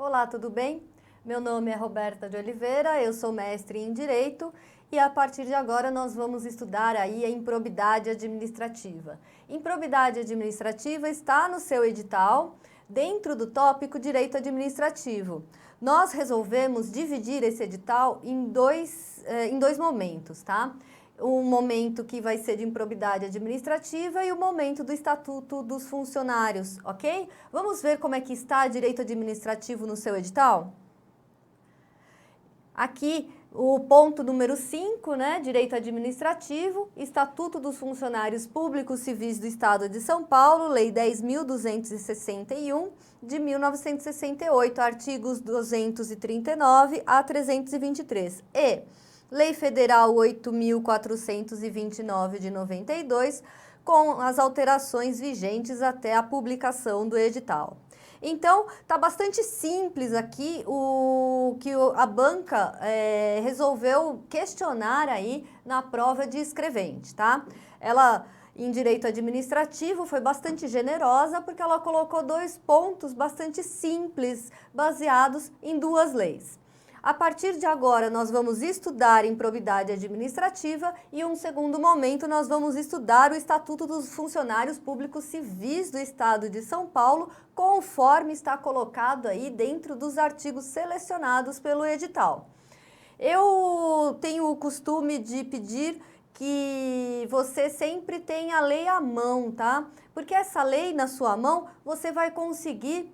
Olá, tudo bem? Meu nome é Roberta de Oliveira, eu sou mestre em Direito e a partir de agora nós vamos estudar aí a improbidade administrativa. Improbidade administrativa está no seu edital, dentro do tópico Direito Administrativo. Nós resolvemos dividir esse edital em dois momentos, tá? O momento que vai ser de improbidade administrativa e o momento do Estatuto dos Funcionários, ok? Vamos ver como é que está direito administrativo no seu edital? Aqui, o ponto número 5, né? Direito administrativo, Estatuto dos Funcionários Públicos Civis do Estado de São Paulo, Lei 10.261, de 1968, artigos 239 a 323. E Lei Federal 8.429 de 92, com as alterações vigentes até a publicação do edital. Então, tá bastante simples aqui o que a banca resolveu questionar aí na prova de escrevente, tá? Ela, em direito administrativo, foi bastante generosa porque ela colocou 2 pontos bastante simples, baseados em 2 leis. A partir de agora, nós vamos estudar improbidade administrativa e, um segundo momento, nós vamos estudar o Estatuto dos Funcionários Públicos Civis do Estado de São Paulo, conforme está colocado aí dentro dos artigos selecionados pelo edital. Eu tenho o costume de pedir que você sempre tenha a lei à mão, tá? Porque essa lei na sua mão, você vai conseguir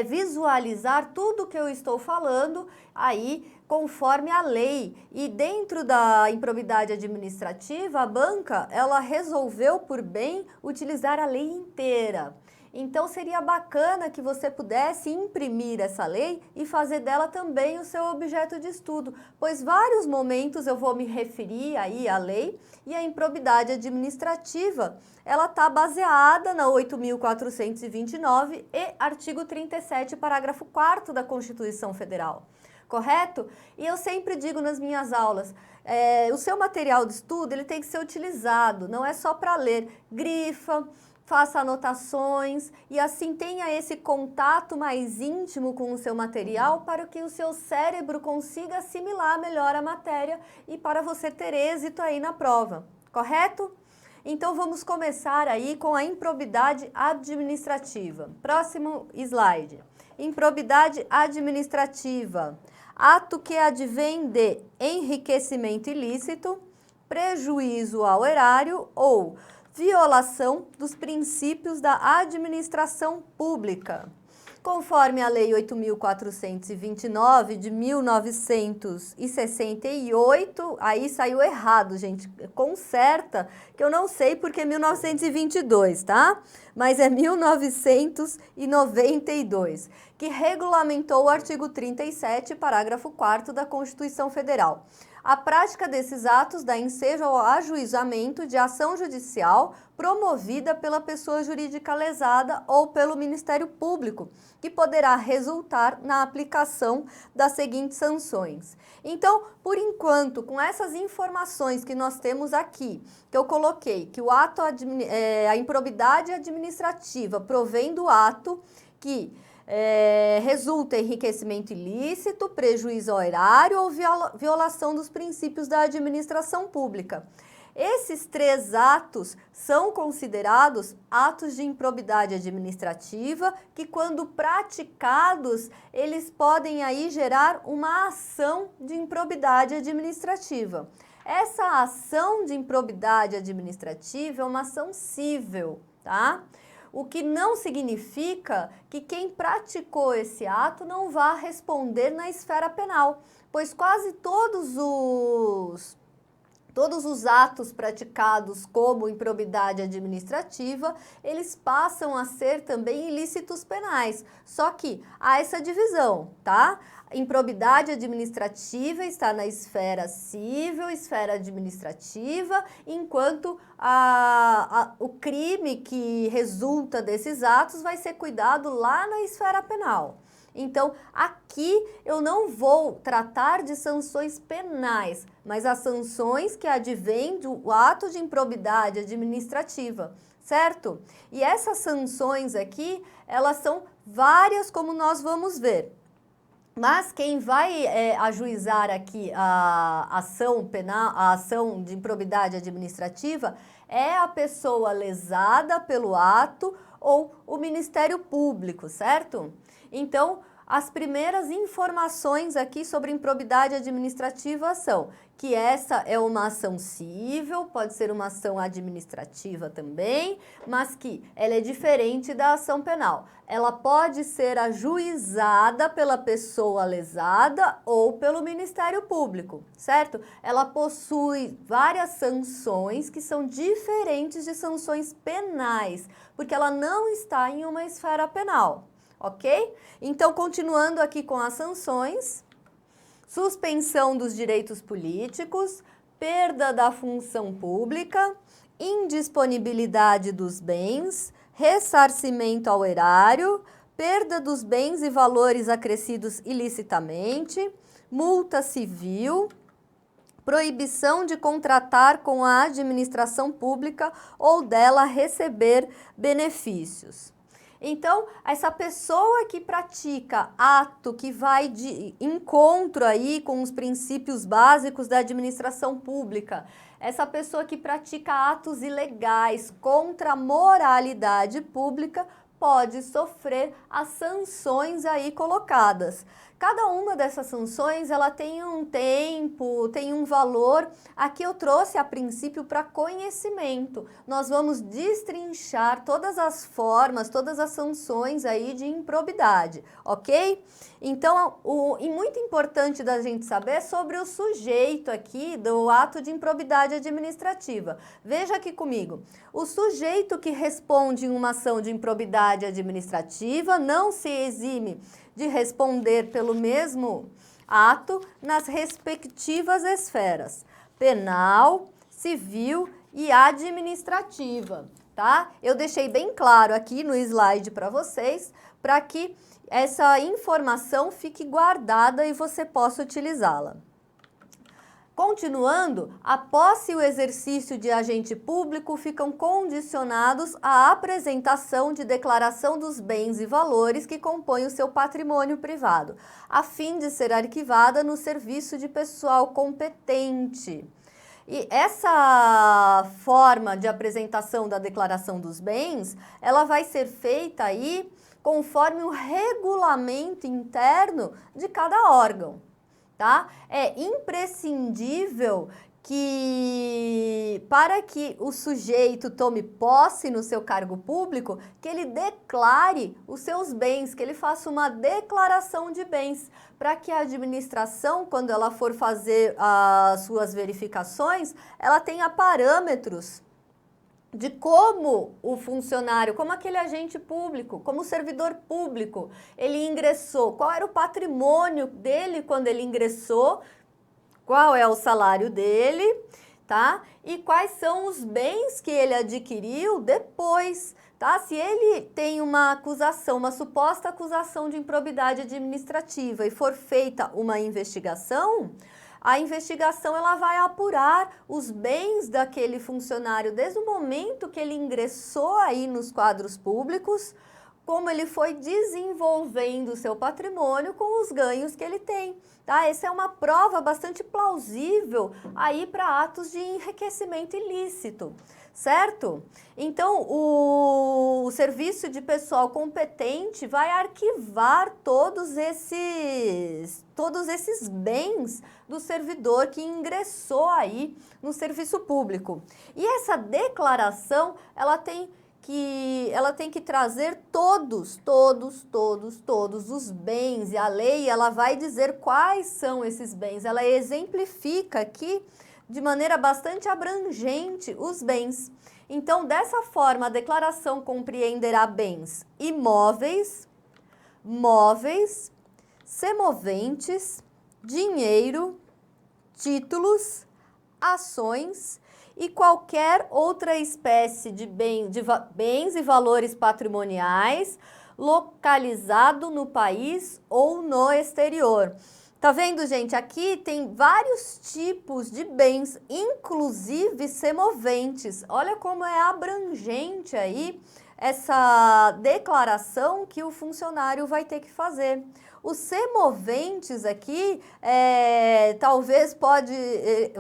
visualizar tudo que eu estou falando aí conforme a lei. E dentro da improbidade administrativa, a banca, ela resolveu por bem utilizar a lei inteira. Então, seria bacana que você pudesse imprimir essa lei e fazer dela também o seu objeto de estudo, pois vários momentos eu vou me referir aí à lei e a improbidade administrativa, ela está baseada na 8.429 e artigo 37, parágrafo 4º da Constituição Federal. Correto? E eu sempre digo nas minhas aulas, o seu material de estudo ele tem que ser utilizado, não é só para ler. Grifa, faça anotações e assim tenha esse contato mais íntimo com o seu material para que o seu cérebro consiga assimilar melhor a matéria e para você ter êxito aí na prova, correto? Então vamos começar aí com a improbidade administrativa. Próximo slide. Improbidade administrativa. Ato que advém de enriquecimento ilícito, prejuízo ao erário ou violação dos princípios da administração pública. Conforme a Lei 8.429 de 1968, aí saiu errado, gente, conserta, que eu não sei porque é 1922, tá? Mas é 1992, que regulamentou o artigo 37, parágrafo 4º da Constituição Federal. A prática desses atos dá ensejo ao ajuizamento de ação judicial promovida pela pessoa jurídica lesada ou pelo Ministério Público, que poderá resultar na aplicação das seguintes sanções. Então, por enquanto, com essas informações que nós temos aqui, que eu coloquei, que o ato, a improbidade administrativa provém do ato que resulta em enriquecimento ilícito, prejuízo ao erário ou violação dos princípios da administração pública. Esses 3 atos são considerados atos de improbidade administrativa que, quando praticados, eles podem aí gerar uma ação de improbidade administrativa. Essa ação de improbidade administrativa é uma ação cível, tá? O que não significa que quem praticou esse ato não vá responder na esfera penal, pois quase todos os atos praticados como improbidade administrativa, eles passam a ser também ilícitos penais. Só que há essa divisão, tá? Improbidade administrativa está na esfera civil, esfera administrativa, enquanto o crime que resulta desses atos vai ser cuidado lá na esfera penal. Então, aqui eu não vou tratar de sanções penais, mas as sanções que advêm do ato de improbidade administrativa, certo? E essas sanções aqui, elas são várias, como nós vamos ver. Mas quem vai ajuizar aqui a ação penal, a ação de improbidade administrativa é a pessoa lesada pelo ato ou o Ministério Público, certo? Então, as primeiras informações aqui sobre improbidade administrativa são que essa é uma ação cível, pode ser uma ação administrativa também, mas que ela é diferente da ação penal. Ela pode ser ajuizada pela pessoa lesada ou pelo Ministério Público, certo? Ela possui várias sanções que são diferentes de sanções penais, porque ela não está em uma esfera penal. Ok? Então, continuando aqui com as sanções, suspensão dos direitos políticos, perda da função pública, indisponibilidade dos bens, ressarcimento ao erário, perda dos bens e valores acrescidos ilicitamente, multa civil, proibição de contratar com a administração pública ou dela receber benefícios. Então, essa pessoa que pratica ato que vai de encontro aí com os princípios básicos da administração pública, essa pessoa que pratica atos ilegais contra a moralidade pública pode sofrer as sanções aí colocadas. Cada uma dessas sanções, ela tem um tempo, tem um valor. Aqui eu trouxe a princípio para conhecimento. Nós vamos destrinchar todas as formas, todas as sanções aí de improbidade, ok? Então, e muito importante da gente saber sobre o sujeito aqui do ato de improbidade administrativa. Veja aqui comigo. O sujeito que responde em uma ação de improbidade administrativa não se exime de responder pelo mesmo ato nas respectivas esferas penal, civil e administrativa, tá? Eu deixei bem claro aqui no slide para vocês, para que essa informação fique guardada e você possa utilizá-la. Continuando, a posse e o exercício de agente público ficam condicionados à apresentação de declaração dos bens e valores que compõem o seu patrimônio privado, a fim de ser arquivada no serviço de pessoal competente. E essa forma de apresentação da declaração dos bens, ela vai ser feita aí conforme o regulamento interno de cada órgão. Tá? É imprescindível que, para que o sujeito tome posse no seu cargo público, que ele declare os seus bens, que ele faça uma declaração de bens, para que a administração, quando ela for fazer as suas verificações, ela tenha parâmetros de como o funcionário, como aquele agente público, como o servidor público, ele ingressou, qual era o patrimônio dele quando ele ingressou, qual é o salário dele, tá? E quais são os bens que ele adquiriu depois, tá? Se ele tem uma acusação, uma suposta acusação de improbidade administrativa e for feita uma investigação, a investigação ela vai apurar os bens daquele funcionário desde o momento que ele ingressou aí nos quadros públicos, como ele foi desenvolvendo o seu patrimônio com os ganhos que ele tem, tá? Essa é uma prova bastante plausível aí para atos de enriquecimento ilícito, certo? Então, o serviço de pessoal competente vai arquivar todos esses bens do servidor que ingressou aí no serviço público. E essa declaração, ela tem que trazer todos os bens, e a lei ela vai dizer quais são esses bens. Ela exemplifica aqui de maneira bastante abrangente os bens. Então, dessa forma, a declaração compreenderá bens imóveis, móveis, semoventes, dinheiro, títulos, ações e qualquer outra espécie de bens e valores patrimoniais, localizado no país ou no exterior. Tá vendo, gente? Aqui tem vários tipos de bens, inclusive semoventes. Olha como é abrangente aí essa declaração que o funcionário vai ter que fazer. Os semoventes aqui, talvez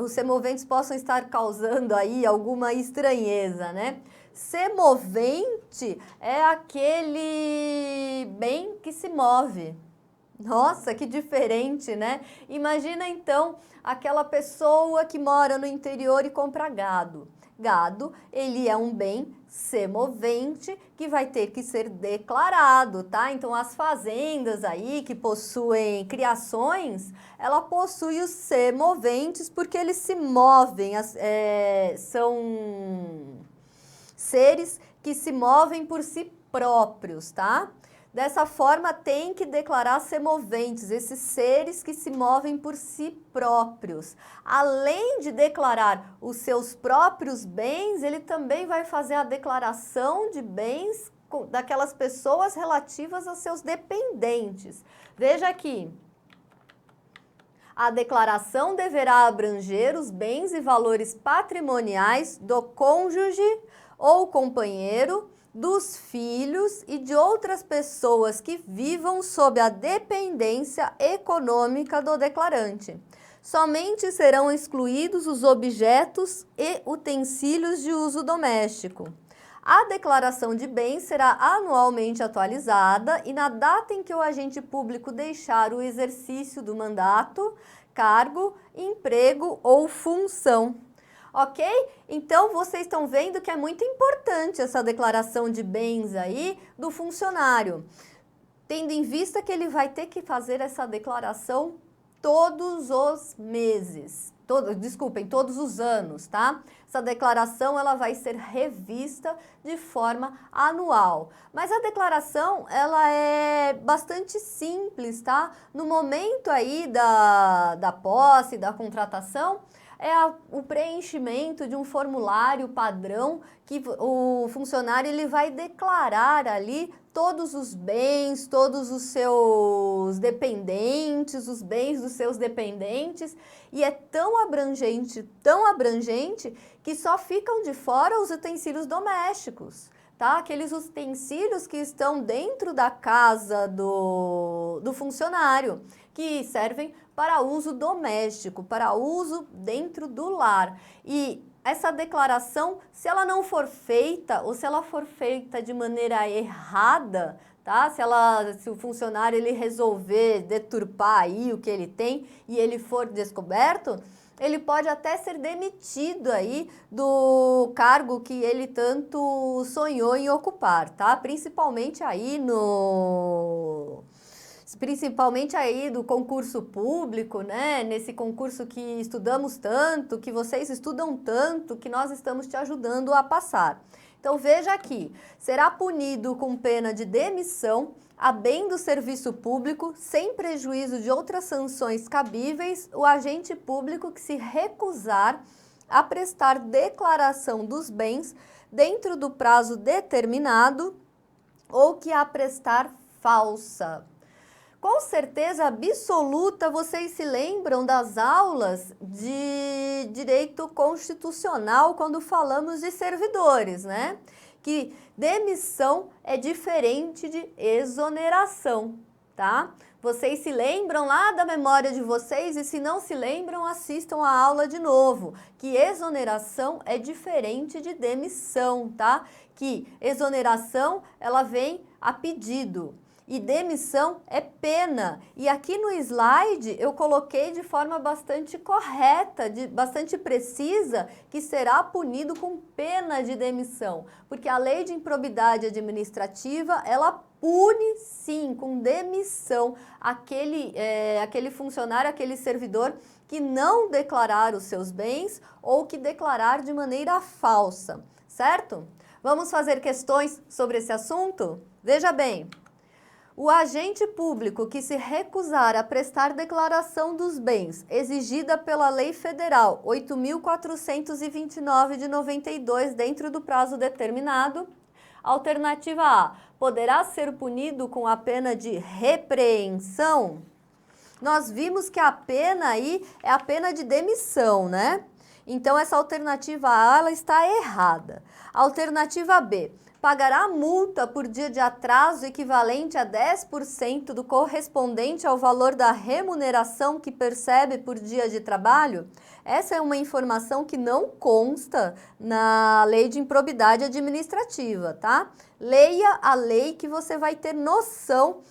os semoventes possam estar causando aí alguma estranheza, né? Semovente é aquele bem que se move. Nossa, que diferente, né? Imagina então aquela pessoa que mora no interior e compra gado. Gado, ele é um bem semovente que vai ter que ser declarado, tá? Então, as fazendas aí que possuem criações, ela possui os semoventes porque eles se movem, são seres que se movem por si próprios, tá? Dessa forma, tem que declarar semoventes, esses seres que se movem por si próprios. Além de declarar os seus próprios bens, ele também vai fazer a declaração de bens daquelas pessoas relativas aos seus dependentes. Veja aqui. A declaração deverá abranger os bens e valores patrimoniais do cônjuge ou companheiro, dos filhos e de outras pessoas que vivam sob a dependência econômica do declarante. Somente serão excluídos os objetos e utensílios de uso doméstico. A declaração de bens será anualmente atualizada e na data em que o agente público deixar o exercício do mandato, cargo, emprego ou função. Ok? Então, vocês estão vendo que é muito importante essa declaração de bens aí do funcionário, tendo em vista que ele vai ter que fazer essa declaração todos os meses, todos os anos, tá? Essa declaração, ela vai ser revista de forma anual. Mas a declaração, ela é bastante simples, tá? No momento aí da posse, da contratação, o preenchimento de um formulário padrão que o funcionário ele vai declarar ali todos os bens, todos os seus dependentes, os bens dos seus dependentes, e é tão abrangente, que só ficam de fora os utensílios domésticos. Tá? Aqueles utensílios que estão dentro da casa do funcionário, que servem para uso doméstico, para uso dentro do lar. E essa declaração, se ela não for feita, ou se ela for feita de maneira errada, tá? Se o funcionário ele resolver deturpar aí o que ele tem e ele for descoberto, ele pode até ser demitido aí do cargo que ele tanto sonhou em ocupar, tá? Principalmente aí do concurso público, né? Nesse concurso que estudamos tanto, que vocês estudam tanto, que nós estamos te ajudando a passar. Então veja aqui, será punido com pena de demissão, a bem do serviço público, sem prejuízo de outras sanções cabíveis, o agente público que se recusar a prestar declaração dos bens dentro do prazo determinado ou que a prestar falsa. Com certeza absoluta, vocês se lembram das aulas de direito constitucional quando falamos de servidores, né? Que demissão é diferente de exoneração, tá? Vocês se lembram lá da memória de vocês e se não se lembram, assistam a aula de novo, que exoneração é diferente de demissão, tá? Que exoneração, ela vem a pedido. E demissão é pena. E aqui no slide eu coloquei de forma bastante correta, bastante precisa, que será punido com pena de demissão. Porque a lei de improbidade administrativa, ela pune sim, com demissão, aquele funcionário, aquele servidor que não declarar os seus bens ou que declarar de maneira falsa, certo? Vamos fazer questões sobre esse assunto? Veja bem. O agente público que se recusar a prestar declaração dos bens exigida pela Lei Federal 8.429 de 92 dentro do prazo determinado, Alternativa A, poderá ser punido com a pena de repreensão? Nós vimos que a pena aí é a pena de demissão, né? Então, essa alternativa A, ela está errada. Alternativa B, pagará multa por dia de atraso equivalente a 10% do correspondente ao valor da remuneração que percebe por dia de trabalho? Essa é uma informação que não consta na Lei de Improbidade Administrativa, tá? Leia a lei que você vai ter noção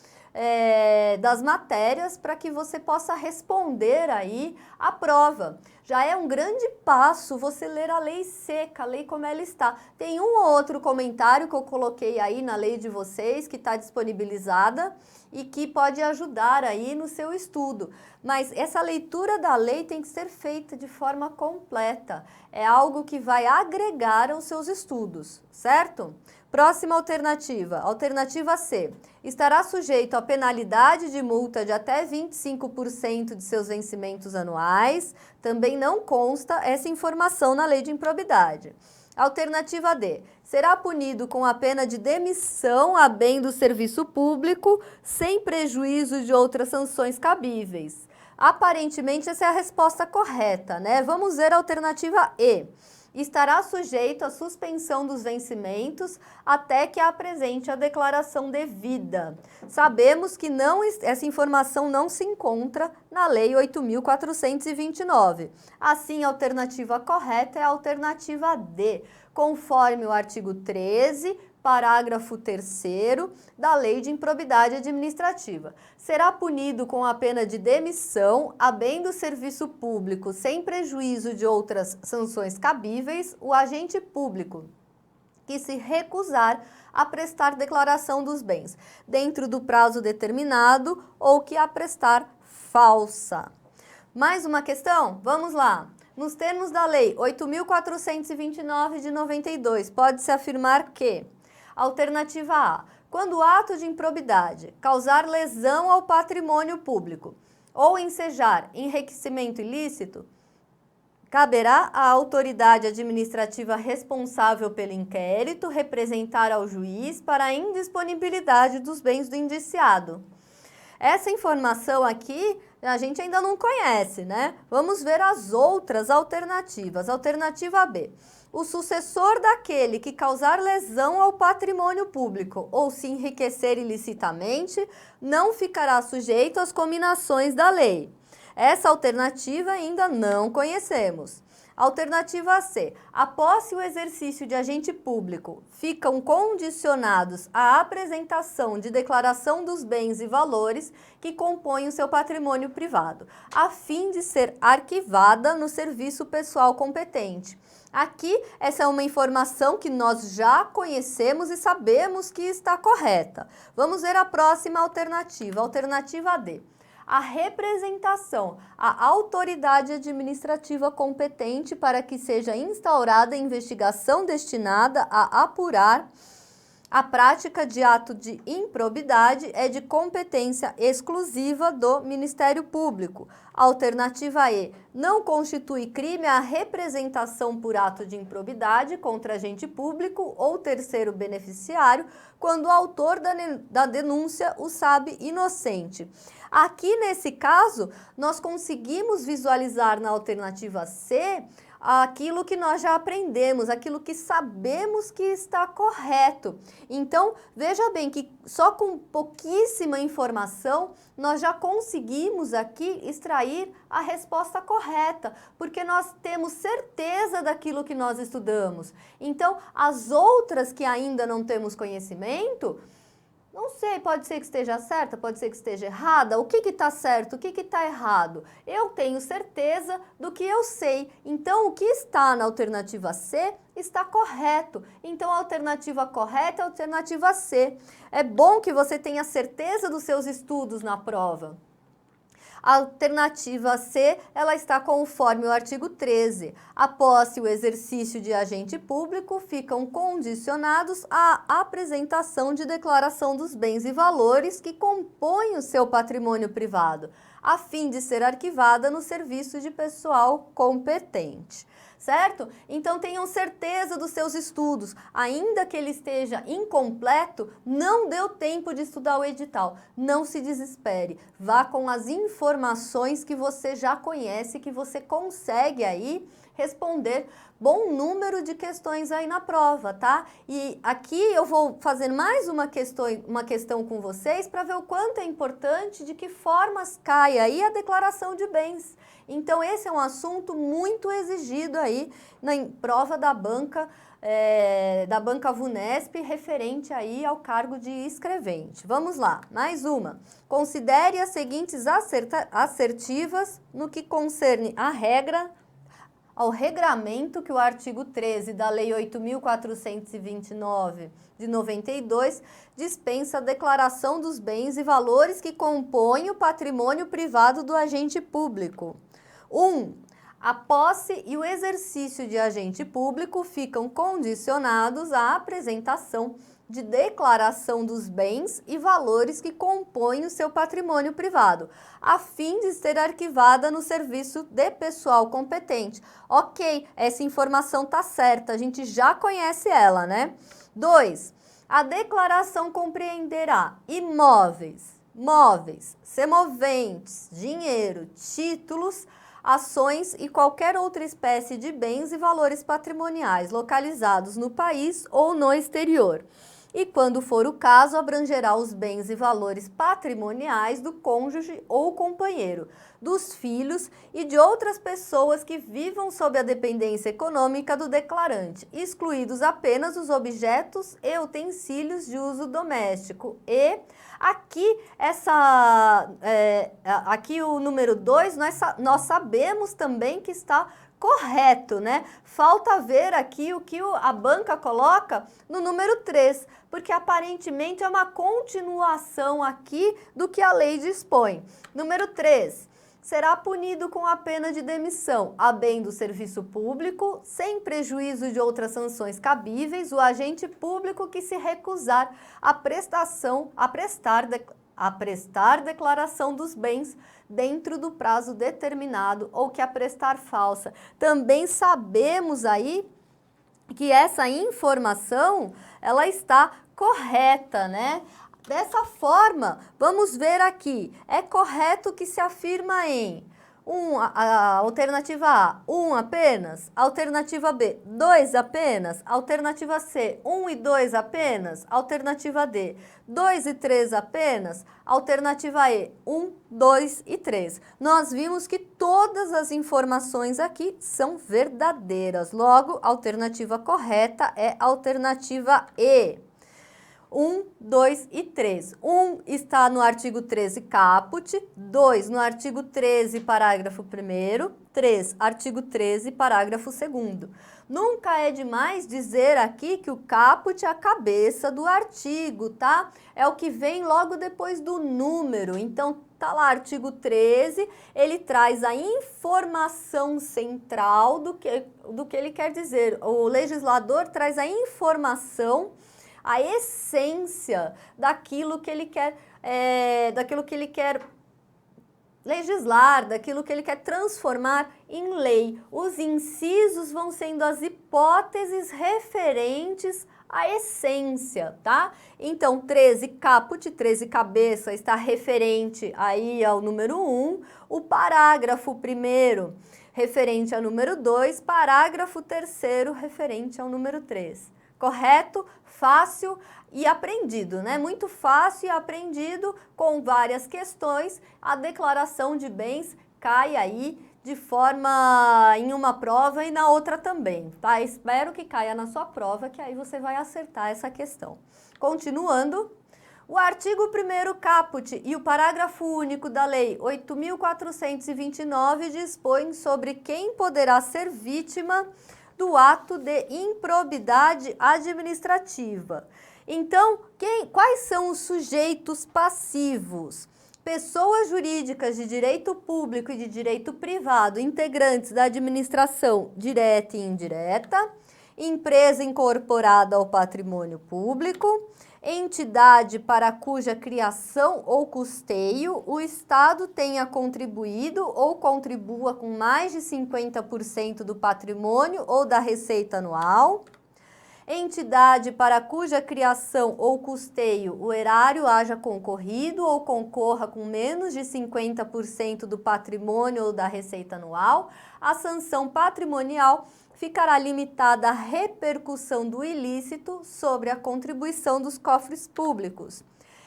das matérias para que você possa responder aí a prova. Já é um grande passo você ler a lei seca, a lei como ela está. Tem um ou outro comentário que eu coloquei aí na lei de vocês, que está disponibilizada e que pode ajudar aí no seu estudo. Mas essa leitura da lei tem que ser feita de forma completa. É algo que vai agregar aos seus estudos, certo? Próxima alternativa, alternativa C. Estará sujeito a penalidade de multa de até 25% de seus vencimentos anuais. Também não consta essa informação na lei de improbidade. Alternativa D. Será punido com a pena de demissão a bem do serviço público, sem prejuízo de outras sanções cabíveis. Aparentemente, essa é a resposta correta, né? Vamos ver a alternativa E. Estará sujeito à suspensão dos vencimentos até que apresente a declaração devida. Sabemos que essa informação não se encontra na Lei 8.429. Assim, a alternativa correta é a alternativa D, conforme o artigo 13, parágrafo 3º da Lei de Improbidade Administrativa. Será punido com a pena de demissão, a bem do serviço público, sem prejuízo de outras sanções cabíveis, o agente público que se recusar a prestar declaração dos bens, dentro do prazo determinado, ou que a prestar falsa. Mais uma questão? Vamos lá. Nos termos da Lei 8.429 de 92, pode-se afirmar que: alternativa A, quando o ato de improbidade causar lesão ao patrimônio público ou ensejar enriquecimento ilícito, caberá à autoridade administrativa responsável pelo inquérito representar ao juiz para a indisponibilidade dos bens do indiciado. Essa informação aqui a gente ainda não conhece, né? Vamos ver as outras alternativas. Alternativa B. O sucessor daquele que causar lesão ao patrimônio público ou se enriquecer ilicitamente não ficará sujeito às cominações da lei. Essa alternativa ainda não conhecemos. Alternativa C. A posse e o exercício de agente público ficam condicionados à apresentação de declaração dos bens e valores que compõem o seu patrimônio privado, a fim de ser arquivada no serviço pessoal competente. Aqui, essa é uma informação que nós já conhecemos e sabemos que está correta. Vamos ver a próxima alternativa, alternativa D. A representação à autoridade administrativa competente para que seja instaurada investigação destinada a apurar a prática de ato de improbidade é de competência exclusiva do Ministério Público. Alternativa E. Não constitui crime a representação por ato de improbidade contra agente público ou terceiro beneficiário quando o autor da denúncia o sabe inocente. Aqui, nesse caso, nós conseguimos visualizar na alternativa C aquilo que nós já aprendemos, aquilo que sabemos que está correto. Então, veja bem que só com pouquíssima informação nós já conseguimos aqui extrair a resposta correta, porque nós temos certeza daquilo que nós estudamos. Então, as outras que ainda não temos conhecimento, não sei, pode ser que esteja certa, pode ser que esteja errada. O que está certo, o que está errado? Eu tenho certeza do que eu sei. Então, o que está na alternativa C está correto. Então, a alternativa correta é a alternativa C. É bom que você tenha certeza dos seus estudos na prova. A alternativa C, ela está conforme o artigo 13. A posse e o exercício de agente público ficam condicionados à apresentação de declaração dos bens e valores que compõem o seu patrimônio privado. a fim de ser arquivada no serviço de pessoal competente. Certo? Então tenham certeza dos seus estudos, ainda que ele esteja incompleto, não deu tempo de estudar o edital, não se desespere, vá com as informações que você já conhece, que você consegue aí responder bom número de questões aí na prova, tá? E aqui eu vou fazer mais uma questão com vocês para ver o quanto é importante, de que formas cai aí a declaração de bens. Então, esse é um assunto muito exigido aí na prova da banca VUNESP, referente aí ao cargo de escrevente. Vamos lá, mais uma. Considere as seguintes assertivas no que concerne ao regramento que o artigo 13 da Lei 8.429 de 92 dispensa a declaração dos bens e valores que compõem o patrimônio privado do agente público. 1. A posse e o exercício de agente público ficam condicionados à apresentação de declaração dos bens e valores que compõem o seu patrimônio privado, a fim de ser arquivada no serviço de pessoal competente. Ok, essa informação tá certa, a gente já conhece ela, né? 2. A declaração compreenderá imóveis, móveis, semoventes, dinheiro, títulos, ações e qualquer outra espécie de bens e valores patrimoniais localizados no país ou no exterior. E, quando for o caso, abrangerá os bens e valores patrimoniais do cônjuge ou companheiro, dos filhos e de outras pessoas que vivam sob a dependência econômica do declarante, excluídos apenas os objetos e utensílios de uso doméstico. E aqui, aqui o número 2, nós sabemos também que está correto, né? Falta ver aqui o que a banca coloca no número 3, porque aparentemente é uma continuação aqui do que a lei dispõe. Número 3. Será punido com a pena de demissão, a bem do serviço público, sem prejuízo de outras sanções cabíveis, o agente público que se recusar a prestar declaração dos bens dentro do prazo determinado ou que a prestar falsa. Também sabemos aí que essa informação, ela está correta, né? Dessa forma, vamos ver aqui, é correto que se afirma em a alternativa A, 1 apenas, alternativa B, 2 apenas, alternativa C, 1 e 2 apenas, alternativa D, 2 e 3 apenas, alternativa E, 1, 2 e 3. Nós vimos que todas as informações aqui são verdadeiras, logo, a alternativa correta é a alternativa E. 1, 2 e 3. 1 está no artigo 13 caput, 2 no artigo 13, parágrafo 1º, 3, artigo 13, parágrafo 2º. Nunca é demais dizer aqui que o caput é a cabeça do artigo, tá? É o que vem logo depois do número. Então, tá lá, artigo 13, ele traz a informação central do que ele quer dizer. O legislador traz a informação, a essência daquilo que ele quer, legislar, daquilo que ele quer transformar em lei. Os incisos vão sendo as hipóteses referentes à essência, tá? Então, 13 caput, 13 cabeça, está referente aí ao número 1, o parágrafo 1º referente ao número 2, parágrafo 3º referente ao número 3. Correto? Fácil e aprendido, né? Muito fácil e aprendido, com várias questões. A declaração de bens cai aí de forma em uma prova e na outra também, tá? Espero que caia na sua prova, que aí você vai acertar essa questão. Continuando, o artigo 1º caput e o parágrafo único da Lei 8.429 dispõem sobre quem poderá ser vítima do ato de improbidade administrativa. Então, quais são os sujeitos passivos? Pessoas jurídicas de direito público e de direito privado, integrantes da administração direta e indireta, empresa incorporada ao patrimônio público, entidade para cuja criação ou custeio o Estado tenha contribuído ou contribua com mais de 50% do patrimônio ou da receita anual, entidade para cuja criação ou custeio o erário haja concorrido ou concorra com menos de 50% do patrimônio ou da receita anual, a sanção patrimonial ficará limitada à repercussão do ilícito sobre a contribuição dos cofres públicos.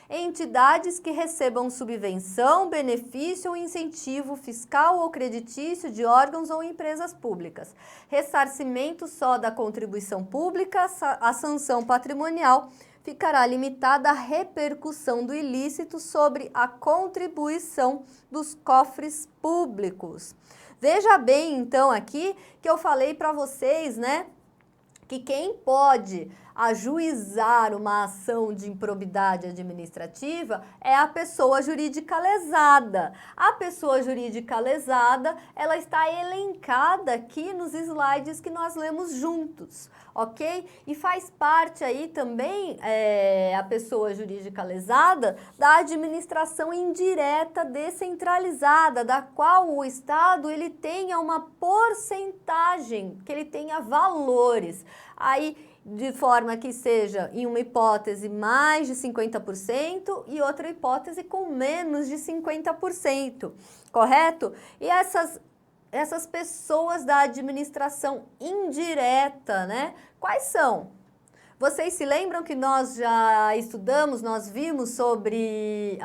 Entidades que recebam subvenção, benefício ou incentivo fiscal ou creditício de órgãos ou empresas públicas. Ressarcimento só da contribuição pública, a sanção patrimonial ficará limitada à repercussão do ilícito sobre a contribuição dos cofres públicos. Veja bem, então, aqui que eu falei para vocês, né, que quem pode ajuizar uma ação de improbidade administrativa é a pessoa jurídica lesada. A pessoa jurídica lesada, ela está elencada aqui nos slides que nós lemos juntos, ok? E faz parte aí também a pessoa jurídica lesada da administração indireta descentralizada, da qual o Estado ele tenha uma porcentagem, que ele tenha valores. Aí, de forma que seja, em uma hipótese, mais de 50% e outra hipótese com menos de 50%, correto? E essas pessoas da administração indireta, né? Quais são? Vocês se lembram que nós já estudamos, nós vimos sobre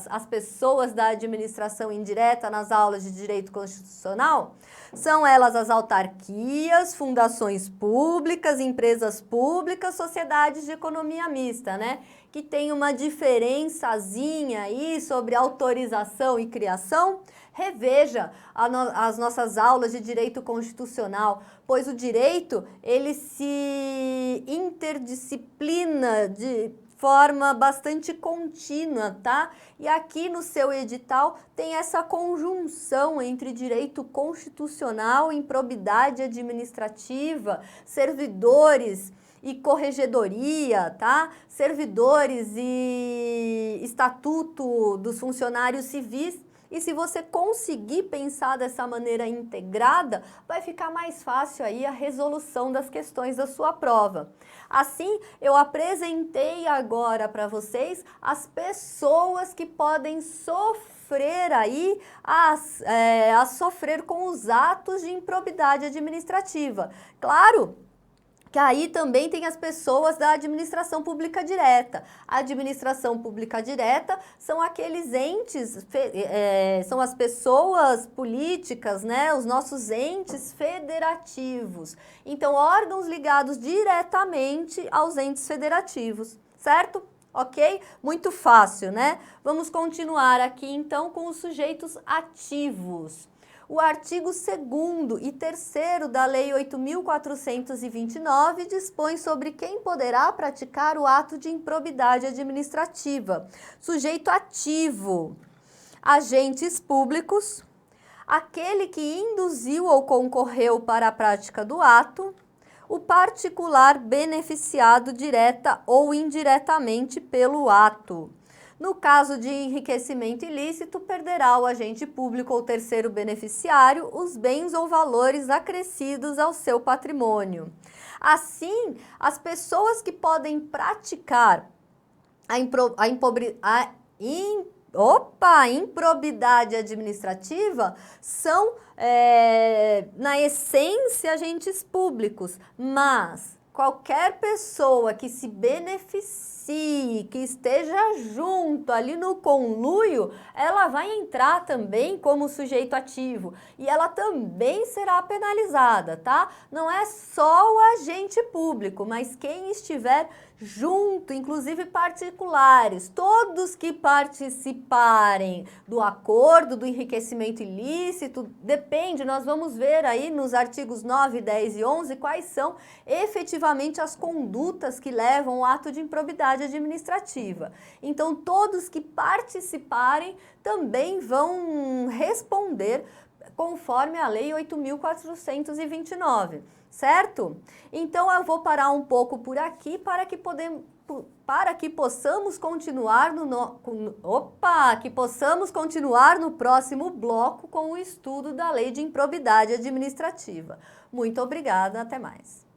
as pessoas da administração indireta nas aulas de Direito Constitucional? São elas as autarquias, fundações públicas, empresas públicas, sociedades de economia mista, né? Que tem uma diferençazinha aí sobre autorização e criação. Reveja as nossas aulas de direito constitucional, pois o direito, ele se interdisciplina de forma bastante contínua, tá? E aqui no seu edital tem essa conjunção entre direito constitucional, improbidade administrativa, servidores e corregedoria, tá? Servidores e estatuto dos funcionários civis. E se você conseguir pensar dessa maneira integrada, vai ficar mais fácil aí a resolução das questões da sua prova. Assim, eu apresentei agora para vocês as pessoas que podem sofrer aí, a sofrer com os atos de improbidade administrativa. Claro que aí também tem as pessoas da administração pública direta. A administração pública direta são aqueles entes, são as pessoas políticas, né? Os nossos entes federativos. Então, órgãos ligados diretamente aos entes federativos, certo? Ok? Muito fácil, né? Vamos continuar aqui, então, com os sujeitos ativos. O artigo 2º e 3º da Lei 8.429 dispõe sobre quem poderá praticar o ato de improbidade administrativa. Sujeito ativo, agentes públicos, aquele que induziu ou concorreu para a prática do ato, o particular beneficiado direta ou indiretamente pelo ato. No caso de enriquecimento ilícito, perderá o agente público ou terceiro beneficiário os bens ou valores acrescidos ao seu patrimônio. Assim, as pessoas que podem praticar a improbidade administrativa são, na essência, agentes públicos, mas qualquer pessoa que se beneficie, que esteja junto ali no conluio, ela vai entrar também como sujeito ativo e ela também será penalizada, tá? Não é só o agente público, mas quem estiver junto, inclusive particulares, todos que participarem do acordo do enriquecimento ilícito, depende, nós vamos ver aí nos artigos 9, 10 e 11 quais são efetivamente as condutas que levam ao ato de improbidade administrativa. Então, todos que participarem também vão responder conforme a Lei 8.429, certo? Então, eu vou parar um pouco por aqui para que possamos continuar no próximo bloco com o estudo da Lei de Improbidade Administrativa. Muito obrigada, até mais.